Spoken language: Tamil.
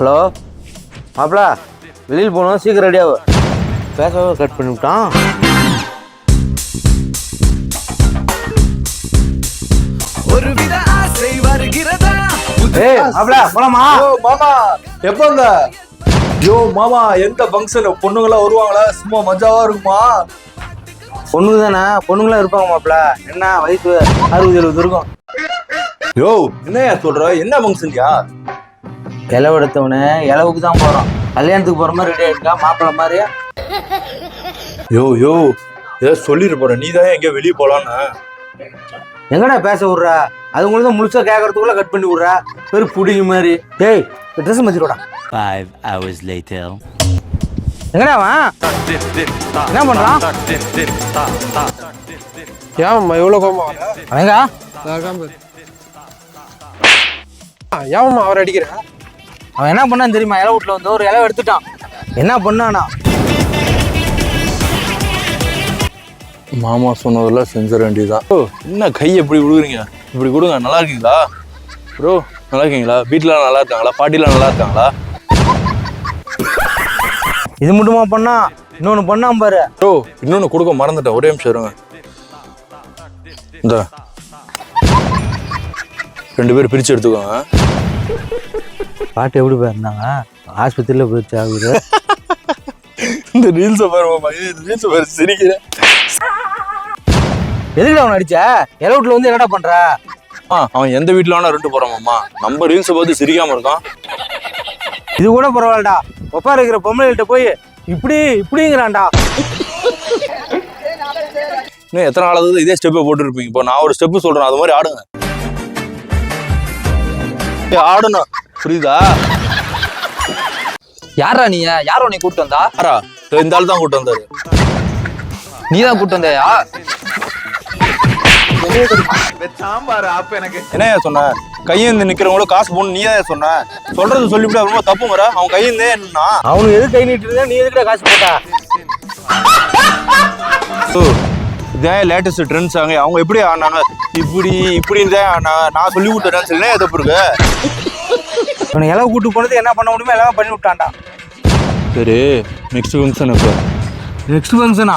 ஹலோ மாப்பிளா, வெளியில் போகணும், சீக்கிரம் ரெடியாகு. பேச கட் பண்ணி விட்டான். ஒருவித ஆசை வருகிறதா? ஏய் மாப்பிளா, போலாமா? மாமா எப்பங்க? யோ மாமா, எந்த ஃபங்க்ஷன் பொண்ணுங்களா வருவாங்களா? சும்மா மஜாவா இருக்குமா? பொண்ணுங்க தானே, பொண்ணுங்களாம் இருப்பாங்க மாப்பிளா. என்ன வயசு 60-70 இருக்கும். யோ என்னையா சொல்ற? என்ன ஃபங்க்ஷன்யா? இலவு எடுத்தவனே இலவுக்கு தான் போறோம். கல்யாணத்துக்கு போற மாதிரி ரெடி ஆயிட்டா மாப்பிள்ள மாதிரி. யோ யோ ஏதோ சொல்லிட்டு போற, நீ தான் எங்கேயோ வெளியே போலான்னு. எங்கடா பேச விட்றா? அது உங்களுக்கு தான் முழுசா கேட்கறதுக்குள்ள கட் பண்ணி விட்றா. பெரு புடிங்க மாதிரி. டேய் ட்ரெஸ் மாத்திடுடா. 5 hours later. எங்கடா அவன் என்ன பண்றான்? ஏன்மா எவ்வளோ கோபம் வர? அவங்க ஏன்மா அவர் அடிக்கிற? அவன் என்ன பண்ணான்னு தெரியுமா? இலை வீட்டுல வந்து ஒரு இலை எடுத்துட்டான். என்ன பண்ணானா? மாமா சொன்னதெல்லாம் செஞ்சிட வேண்டியதுதான். ஓ என்ன கை எப்படி விடுக்குறீங்க? இப்படி கொடுங்க. நல்லா இருக்கீங்களா ப்ரோ? நல்லா இருக்கீங்களா? வீட்டுல நல்லா இருக்காங்களா? பாட்டிலாம் நல்லா இருக்காங்களா? இது மட்டுமா பண்ணா? இன்னொன்னு பண்ணாம பாரு. ப்ரோ இன்னொன்னு கொடுக்க மறந்துட்டேன், ஒரே நிமிஷம் இருங்க. இந்த 2 பேர் பிரிச்சு எடுத்துக்கோங்க. பாட்டு எப்படி போயிருந்தாங்க? ஆஸ்பத்திரியில போயிடுச்சு ஆகுது. இந்த ரீல்ஸை பாரு மாமா, ரீல்ஸை பாரு, சிரிக்கிறேன். எதுக்குடா அவன் அடிச்ச? இலை வீட்டுல வந்து என்னடா பண்ற? அவன் எந்த வீட்டுல வேணா 2 போறான் மாமா. நம்ம ரீல்ஸை பார்த்து சிரிக்காம இருக்கான். இது கூட பரவாயில்லடா. ஒப்பா இருக்கிற பொம்பளைகிட்ட போய் இப்படி இப்படிங்கிறான்டா. இன்னும் எத்தனை நாளாவது இதே ஸ்டெப்பை போட்டு இருப்பீங்க? இப்போ நான் ஒரு ஸ்டெப்பு சொல்றேன், அது மாதிரி ஆடுங்க. ஆடணும், புரியுதா? யாரா நீ? யாரோ நீ கூப்பிட்டு வந்தா? யாரா? இந்த ஆள் தான் கூட்டு வந்தாரு. நீ தான் கூப்பிட்டு வந்தியா? சாம்பார் அப்ப எனக்கு என்னையா சொன்ன? கையேந்து நிக்கிறவங்கள காசு போடணும் நீ தான் சொன்ன. சொல்றது சொல்லிவிட்டு ரொம்ப தப்பு மர. அவன் கையேந்தே என்ன? அவனுக்கு எது கை நீட்டு இருந்தா நீ எதுக்குடா காசு போட்டா? இதான் லேட்டஸ்ட் ட்ரெண்ட்ஸ். அவங்க எப்படி ஆனாங்க? இப்படின்னு தான் நான் சொல்லி கொடுத்த டான்ஸ் என்ன எதப்பு இருக்கு? இவனை இலவு கூட்டு போனது என்ன பண்ண முடியுமோ எல்லாம் பண்ணி விட்டான்டா. சரி, நெக்ஸ்ட் ஃபங்க்ஷன் எப்போ? நெக்ஸ்ட் ஃபங்க்ஷனா?